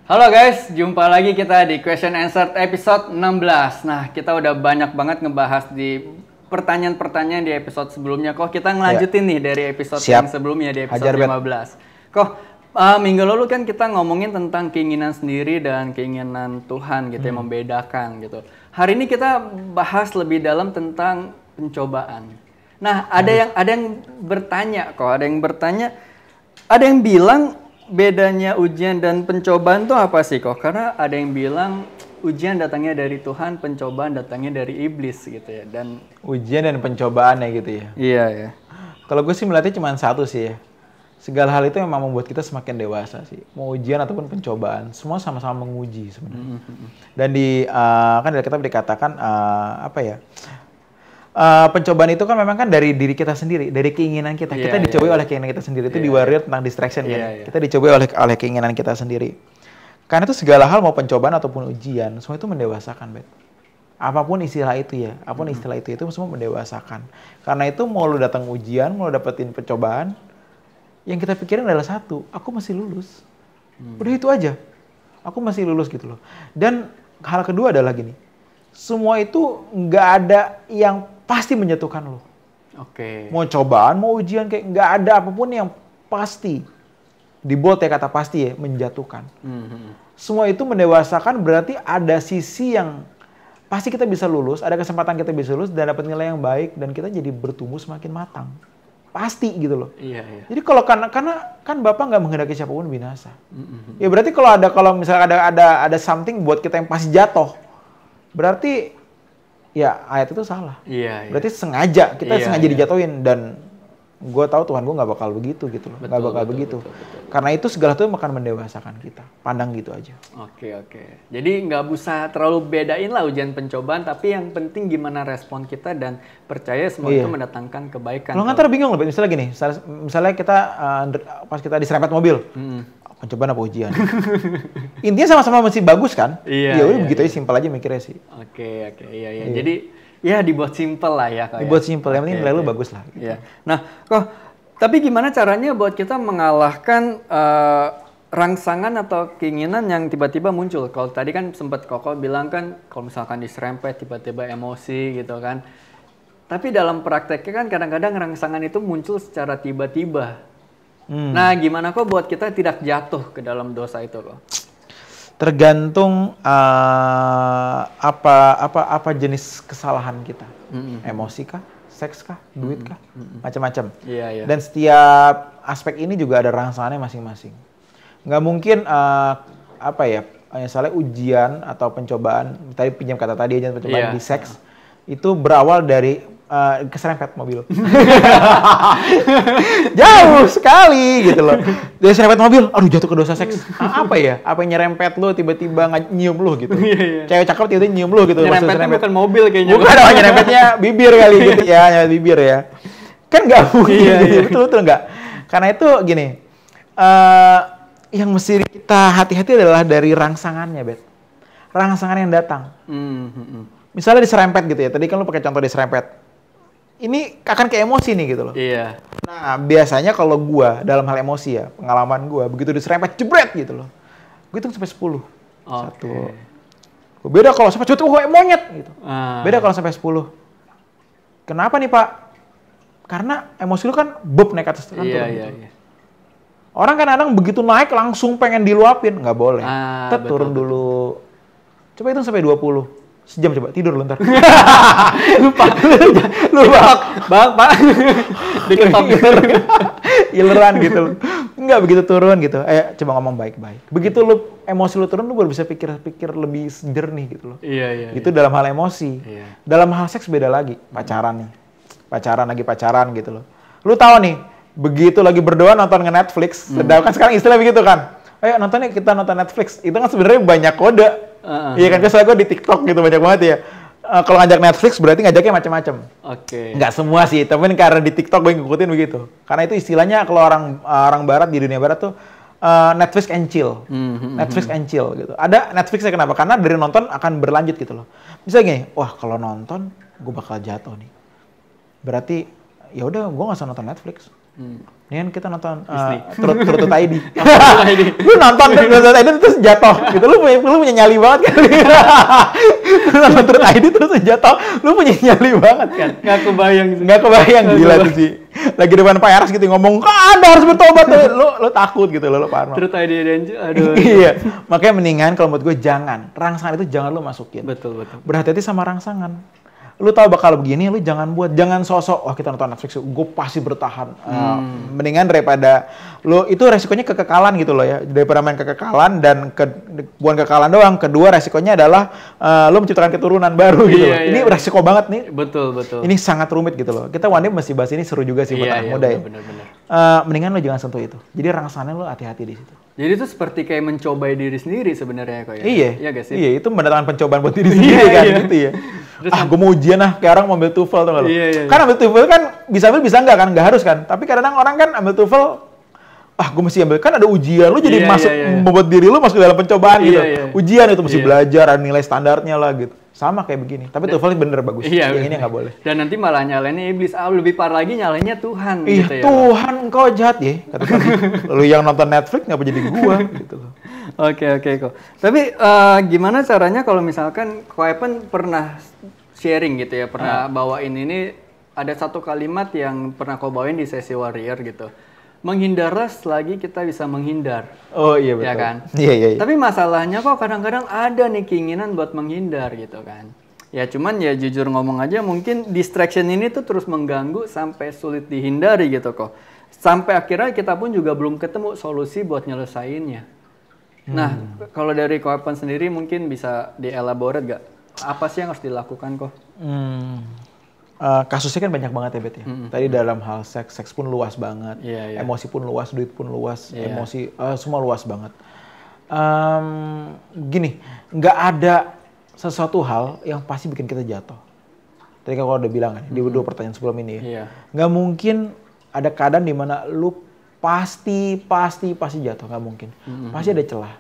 Halo guys, jumpa lagi kita di Question Answer episode 16. Nah, kita udah banyak banget ngebahas di pertanyaan-pertanyaan di episode sebelumnya. Kok kita ngelanjutin nih dari episode yang sebelumnya di episode 15. Kok minggu lalu kan kita ngomongin tentang keinginan sendiri dan keinginan Tuhan gitu yang membedakan gitu. Hari ini kita bahas lebih dalam tentang pencobaan. Nah, ada yang bertanya kok, ada yang bilang bedanya ujian dan pencobaan tuh apa sih kok? Karena ada yang bilang ujian datangnya dari Tuhan, pencobaan datangnya dari iblis gitu ya. Dan ujian dan pencobaan ya gitu ya. Iya ya. Kalau gue sih melihatnya cuma satu sih ya. Segala hal itu memang membuat kita semakin dewasa sih. Mau ujian ataupun pencobaan, semua sama-sama menguji sebenarnya. Dan kan dari kitab dikatakan pencobaan itu kan memang kan dari diri kita sendiri, dari keinginan kita. Kita dicobai oleh keinginan kita sendiri. Itu di Warrior tentang distraction kan. Kita dicobai oleh keinginan kita sendiri. Karena itu segala hal mau pencobaan ataupun ujian, semua itu mendewasakan, Bet. Apapun istilah itu ya, itu semua mendewasakan. Karena itu mau lu datang ujian, mau lu dapetin pencobaan, yang kita pikirin adalah satu, aku masih lulus. Udah itu aja. Aku masih lulus gitu loh. Dan hal kedua adalah gini, semua itu nggak ada yang pasti menjatuhkan lo. Oke. Mau cobaan, mau ujian, kayak nggak ada apapun yang pasti. Di bold ya kata pasti ya, menjatuhkan. Semua itu mendewasakan berarti ada sisi yang pasti kita bisa lulus, ada kesempatan kita bisa lulus dan dapat nilai yang baik dan kita jadi bertumbuh semakin matang. Pasti gitu loh. Iya. Jadi karena kan Bapak nggak menghendaki siapapun binasa. Ya berarti kalau misalnya ada something buat kita yang pasti jatuh, berarti ya ayat itu salah. Iya. Berarti sengaja sengaja dijatuhin dan gue tahu Tuhan gue nggak bakal begitu gitu loh, nggak bakal begitu. Betul. Karena itu segala itu akan mendewasakan kita. Pandang gitu aja. Oke. Jadi nggak usah terlalu bedain lah ujian pencobaan, tapi yang penting gimana respon kita dan percaya semua itu mendatangkan kebaikan. Kalau nggak bingung loh, misalnya gini, misalnya kita pas kita diserempet mobil. Pencobaan apa ujian? Intinya sama-sama masih bagus kan? Iya. Begitu aja, simpel aja mikirnya sih. Oke. Iya. Jadi ya dibuat simpel lah ya. Dibuat simpel, yang penting nilai lu bagus lah. Gitu. Iya. Nah, tapi gimana caranya buat kita mengalahkan rangsangan atau keinginan yang tiba-tiba muncul? Kalau tadi kan sempat Koko bilang kan, kalau misalkan diserempet tiba-tiba emosi gitu kan. Tapi dalam prakteknya kan kadang-kadang rangsangan itu muncul secara tiba-tiba. Nah, gimana kok buat kita tidak jatuh ke dalam dosa itu kok? Tergantung apa jenis kesalahan kita. Emosi kah, seks kah, duit kah, macam-macam. Iya. Dan setiap aspek ini juga ada rangsangannya masing-masing. Nggak mungkin misalnya ujian atau pencobaan, tadi pinjam kata tadi aja pencobaan di seks itu berawal dari keserempet mobil. Jauh sekali gitu loh. Dari serempet mobil, aduh jatuh ke dosa seks. Apa ya? Apa yang nyerempet lu tiba-tiba nyium lu gitu. Cewek cakep tiba-tiba nyium lu gitu. Nyerempetnya bukan mobil kayaknya. Bukan, nyerempetnya bibir kali gitu ya, nyerempet bibir ya. Kan nggak mungkin. Betul nggak? Karena itu gini, yang mesti kita hati-hati adalah dari rangsangannya, Bet. Rangsangan yang datang. Misalnya diserempet gitu ya. Tadi kan lu pakai contoh diserempet. Ini akan ke emosi nih gitu loh. Iya. Nah, biasanya kalau gua dalam hal emosi ya, pengalaman gua begitu diserempet jebret gitu loh. Gua hitung sampai 10. Satu. Beda kalau sampai 10, monyet gitu. Beda kalau sampai 10. Kenapa nih, Pak? Karena emosi lu kan naik ke atas kan. Iya. Orang kan kadang begitu naik langsung pengen diluapin, nggak boleh. Turun dulu. Coba hitung sampai 20. Sejam coba, tidur lu ntar. Lupa. Pak. Diketok gitu. Ileran gitu. Enggak begitu turun gitu. Coba ngomong baik-baik. Begitu emosi lu turun, lu baru bisa pikir lebih jernih gitu loh. Iya. Itu dalam hal emosi. Iya. Dalam hal seks beda lagi. Pacaran nih. Pacaran gitu loh. Lu tahu nih, begitu lagi berdoa nonton nge-Netflix. Sedangkan sekarang istilah begitu kan. Ayo nonton nih, kita nonton Netflix. Itu kan sebenarnya banyak kode. Iya kan, soalnya gue di TikTok gitu banyak banget ya. Kalau ngajak Netflix berarti ngajaknya macam-macam. Oke. Nggak semua sih, tapi karena di TikTok gue ngikutin begitu. Karena itu istilahnya kalau orang barat di dunia barat tuh Netflix and chill. Netflix and chill gitu. Ada Netflixnya kenapa? Karena dari nonton akan berlanjut gitu loh. Misalnya gini, wah kalau nonton gue bakal jatuh nih. Berarti ya udah gue nggak usah nonton Netflix. Ini kan kita nonton True ID. Lu nonton True ID terus jatuh gitu. Lu punya nyali banget kan. Lu nonton True ID terus jatuh. Lu punya nyali banget kan. Nggak kebayang gila tuh sih. Lagi depan Pak Eras gitu ngomong, Anda harus bertobat. Lu takut gitu lu parno. True ID dan aduh. Iya. Makanya mendingan kalau menurut gue jangan. Rangsangan itu jangan lu masukin. Betul. Berhati-hati sama rangsangan. Lu tahu bakal begini, lu jangan sosok, wah kita nonton Netflix, gue pasti bertahan. Mendingan daripada lu itu resikonya kekekalan gitu loh ya, daripada main kekekalan dan bukan kekekalan doang, kedua resikonya adalah lu menciptakan keturunan baru gitu loh. Ini resiko banget nih. Betul. Ini sangat rumit gitu loh. Kita one day mesti bahas ini, seru juga sih buat anak muda ya. Bener. Mendingan lu jangan sentuh itu. Jadi rangsangannya lu hati-hati di situ. Jadi itu seperti kayak mencobai diri sendiri sebenarnya kok ya. Iya gak sih? Iya, itu mendatangkan pencobaan buat diri sendiri kan gitu ya. Gue mau ujian kayak orang mau ambil TOEFL tuh kalau. Kan ambil TOEFL kan bisa enggak kan, enggak harus kan. Tapi kadang-kadang orang kan ambil TOEFL, gue mesti ambil, kan ada ujian, lu jadi membuat diri lu masuk ke dalam pencobaan gitu. Ujian itu mesti belajar, ada nilai standarnya lah gitu. Sama kayak begini, tapi TOEFL bener bagus. Yang ini nggak boleh. Dan nanti malah nyalainnya iblis, lebih parah lagi nyalainnya Tuhan. Gitu ya, Tuhan engkau jahat ya, katakan. Lu yang nonton Netflix ngapa jadi gua gitu loh. Oke kok. Tapi gimana caranya kalau misalkan Ko Evan pernah sharing gitu ya, pernah bawain ini, ada satu kalimat yang pernah Ko bawain di sesi Warrior gitu. Menghindarlah selagi kita bisa menghindar. Oh iya betul. Ya kan? Iya. Tapi masalahnya kok kadang-kadang ada nih keinginan buat menghindar gitu kan. Ya cuman ya jujur ngomong aja mungkin distraction ini tuh terus mengganggu sampai sulit dihindari gitu kok. Sampai akhirnya kita pun juga belum ketemu solusi buat nyelesainnya. Nah, kalau dari Ko Evan sendiri mungkin bisa dielaborate gak? Apa sih yang harus dilakukan kok? Kasusnya kan banyak banget ya Bet ya. Tadi dalam hal seks pun luas banget, emosi pun luas, duit pun luas, emosi semua luas banget. Gini, nggak ada sesuatu hal yang pasti bikin kita jatuh. Tadi kalau udah bilang kan di dua pertanyaan sebelum ini ya, nggak mungkin ada keadaan di mana lu pasti jatuh, nggak mungkin. Pasti ada celah.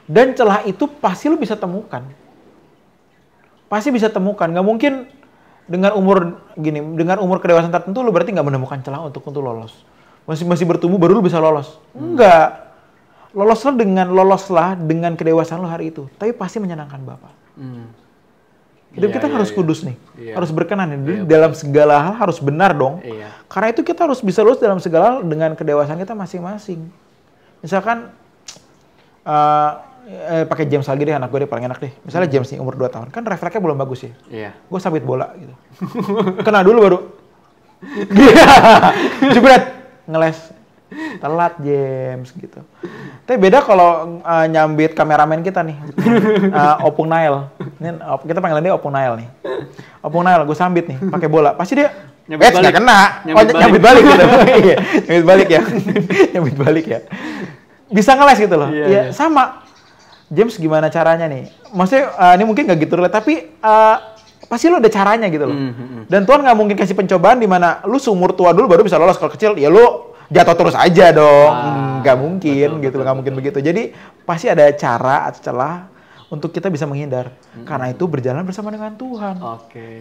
Dan celah itu pasti lu bisa temukan. Pasti bisa temukan, nggak mungkin. Dengan umur kedewasaan tertentu lu berarti nggak menemukan celah untuk lolos. Masih bertumbuh baru lu bisa lolos. Enggak. Loloslah dengan kedewasaan lu hari itu. Tapi pasti menyenangkan Bapa. Hidup kita harus kudus nih. Harus berkenan nih. Dalam segala hal harus benar dong. Karena itu kita harus bisa lulus dalam segala hal dengan kedewasaan kita masing-masing. Misalkan pakai James lagi deh, anak gue deh paling enak deh. Misalnya James nih umur 2 tahun, kan refleksnya belum bagus ya. Gue sabit bola gitu. Kena dulu baru. Jebret, ngeles. Telat James gitu. Tapi beda kalau nyambit kameramen kita nih. Opung Nail. Ini kita panggilan dia Opung Nail nih. Opung Nail gue sambit nih pakai bola. Pasti dia nggak kena. Nyambit balik gitu. Nyambit balik ya. Bisa ngeles gitu loh. Ya sama. James gimana caranya nih? Maksudnya ini mungkin nggak gitu relate, tapi pasti lo ada caranya gitu loh. Dan Tuhan nggak mungkin kasih pencobaan di mana lu seumur tua dulu baru bisa lolos. Kalau kecil ya lu jatuh terus aja dong. Nggak mungkin gitu, nggak mungkin begitu. Jadi pasti ada cara atau celah untuk kita bisa menghindar. Karena itu berjalan bersama dengan Tuhan.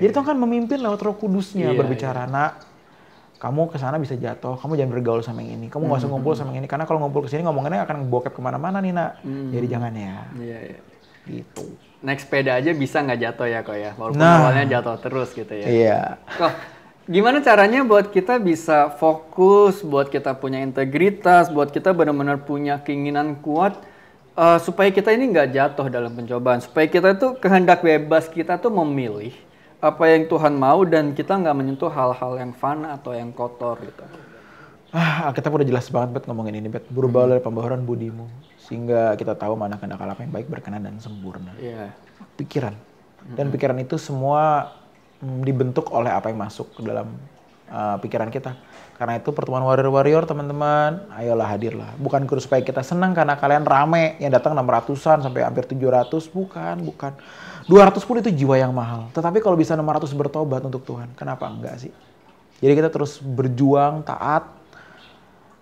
Jadi Tuhan kan memimpin lewat Roh Kudusnya berbicara, nak. Kamu kesana bisa jatuh, kamu jangan bergaul sama yang ini, kamu nggak usah ngumpul sama yang ini, karena kalau ngumpul kesini ngomongannya akan bokep kemana-mana nih nak, jadi jangan ya. Gitu. Naik sepeda aja bisa nggak jatuh ya kok ya, walaupun awalnya jatuh terus gitu ya. Iya. Kok gimana caranya buat kita bisa fokus, buat kita punya integritas, buat kita benar-benar punya keinginan kuat, supaya kita ini nggak jatuh dalam pencobaan, supaya kita tuh kehendak bebas kita tuh memilih apa yang Tuhan mau dan kita nggak menyentuh hal-hal yang fana atau yang kotor gitu. Kita udah jelas banget Bet ngomongin ini Bet. Berubah dari pembaharuan budimu sehingga kita tahu mana kehendak Allah yang baik, berkenan dan sempurna. Pikiran. Dan pikiran itu semua dibentuk oleh apa yang masuk ke dalam pikiran kita. Karena itu pertemuan warrior teman-teman, ayolah hadirlah. Bukan supaya kita senang karena kalian rame yang datang 600-an sampai hampir 700, bukan. 200 pun itu jiwa yang mahal. Tetapi kalau bisa 600 bertobat untuk Tuhan, kenapa enggak sih? Jadi kita terus berjuang, taat,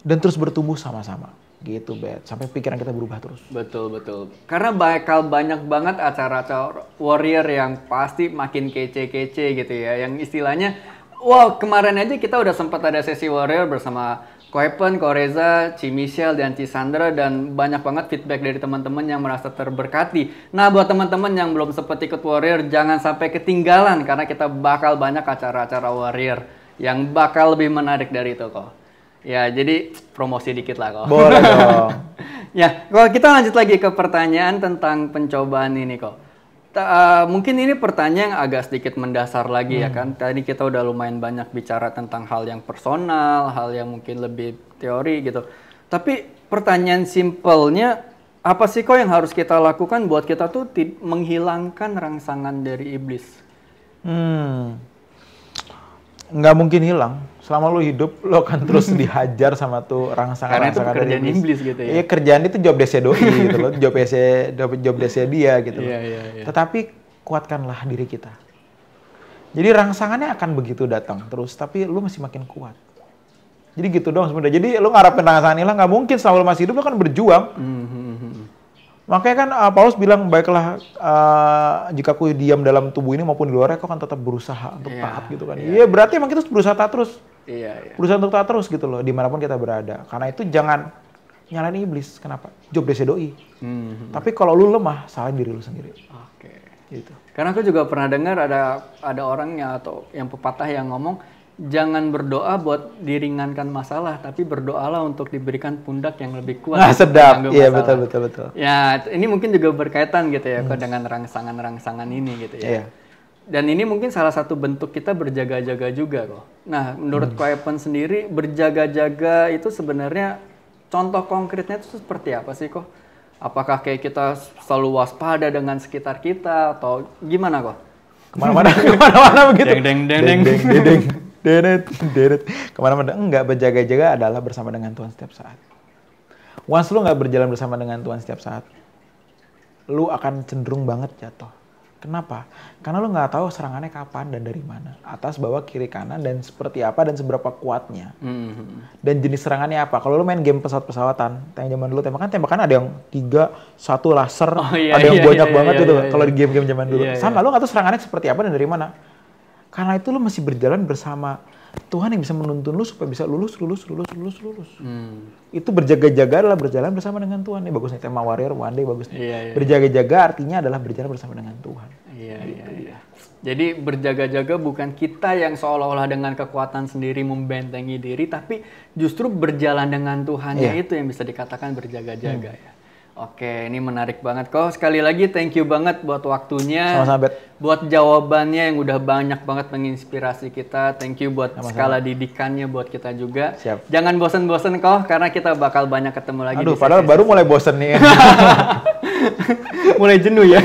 dan terus bertumbuh sama-sama. Gitu, Bet. Sampai pikiran kita berubah terus. Betul. Karena bakal banyak banget acara-acara warrior yang pasti makin kece-kece gitu ya. Yang istilahnya Wow, kemarin aja kita udah sempat ada sesi warrior bersama Koepen, Koreza, Ci Michelle, dan Ci Sandra, dan banyak banget feedback dari teman-teman yang merasa terberkati. Nah, buat teman-teman yang belum sempat ikut warrior, jangan sampai ketinggalan karena kita bakal banyak acara-acara warrior yang bakal lebih menarik dari itu kok. Ya, jadi promosi dikit lah kok. Boleh dong. Ya, kalau kita lanjut lagi ke pertanyaan tentang pencobaan ini kok. Mungkin ini pertanyaan yang agak sedikit mendasar lagi ya kan. Tadi kita udah lumayan banyak bicara tentang hal yang personal, hal yang mungkin lebih teori gitu. Tapi pertanyaan simpelnya, apa sih kok yang harus kita lakukan buat kita tuh menghilangkan rangsangan dari iblis? Nggak mungkin hilang. Selama lu hidup, lo akan terus dihajar sama tuh rangsangan Karena itu pekerjaan iblis gitu ya? Iya, kerjaan itu job desk-nya doi gitu loh. Job desk-nya dia gitu loh. Iya. Tetapi kuatkanlah diri kita. Jadi rangsangannya akan begitu datang terus, tapi lu masih makin kuat. Jadi gitu dong sebenarnya. Jadi lu ngarepin rangsangan hilang, nggak mungkin. Selama lu masih hidup, lu kan berjuang. Makanya kan Paulus bilang, baiklah jika aku diam dalam tubuh ini maupun di luarnya, aku akan tetap berusaha untuk taat gitu kan. Iya, berarti emang kita harus berusaha taat terus. Iya. Berusaha untuk taat terus gitu loh, dimanapun kita berada. Karena itu jangan nyalain iblis. Kenapa? Job desk doi. Tapi kalau lu lemah, salahin diri lu sendiri. Oke. Gitu. Karena aku juga pernah dengar ada orangnya atau yang pepatah yang ngomong, jangan berdoa buat diringankan masalah, tapi berdoalah untuk diberikan pundak yang lebih kuat. Nah, sedap. Iya, betul. Ya, ini mungkin juga berkaitan gitu ya dengan rangsangan-rangsangan ini gitu ya. Iya. Dan ini mungkin salah satu bentuk kita berjaga-jaga juga kok. Nah, menurut Koepen sendiri, berjaga-jaga itu sebenarnya contoh konkretnya itu seperti apa sih kok? Apakah kayak kita selalu waspada dengan sekitar kita atau gimana kok? Kemana-mana begitu. Deng. Deret. Kemana-mana. Enggak, berjaga-jaga adalah bersama dengan Tuhan setiap saat. Once lu nggak berjalan bersama dengan Tuhan setiap saat, lu akan cenderung banget jatuh. Kenapa? Karena lu nggak tahu serangannya kapan dan dari mana. Atas, bawah, kiri, kanan, dan seperti apa dan seberapa kuatnya. Dan jenis serangannya apa. Kalau lu main game pesawat-pesawatan, yang zaman dulu tembakan ada yang 3, 1 laser, ada yang banyak banget gitu. Kalau di game-game zaman dulu. Sama, lu nggak tahu serangannya seperti apa dan dari mana. Karena itu lu masih berjalan bersama Tuhan yang bisa menuntun lu supaya bisa lulus. Itu berjaga-jaga adalah berjalan bersama dengan Tuhan. Ini bagusnya tema warrior, one day bagusnya. Berjaga-jaga artinya adalah berjalan bersama dengan Tuhan. Iya. Jadi berjaga-jaga bukan kita yang seolah-olah dengan kekuatan sendiri membentengi diri, tapi justru berjalan dengan Tuhannya itu yang bisa dikatakan berjaga-jaga ya. Oke, ini menarik banget kok. Sekali lagi thank you banget buat waktunya. Sama-sama, Bet. Buat jawabannya yang udah banyak banget menginspirasi kita. Thank you buat skala didikannya buat kita juga. Siap. Jangan bosen-bosen kok, karena kita bakal banyak ketemu lagi. Aduh, padahal baru mulai bosen nih. Mulai jenuh ya.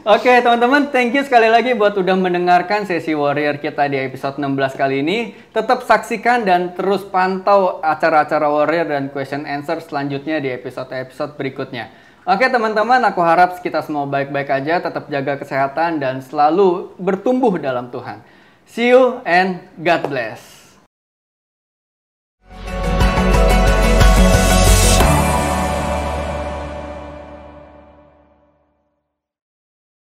Oke teman-teman, thank you sekali lagi buat udah mendengarkan sesi Warrior kita di episode 16 kali ini. Tetap saksikan dan terus pantau acara-acara Warrior dan question answer selanjutnya di episode-episode berikutnya. Oke teman-teman, aku harap kita semua baik-baik aja, tetap jaga kesehatan dan selalu bertumbuh dalam Tuhan. See you and God bless.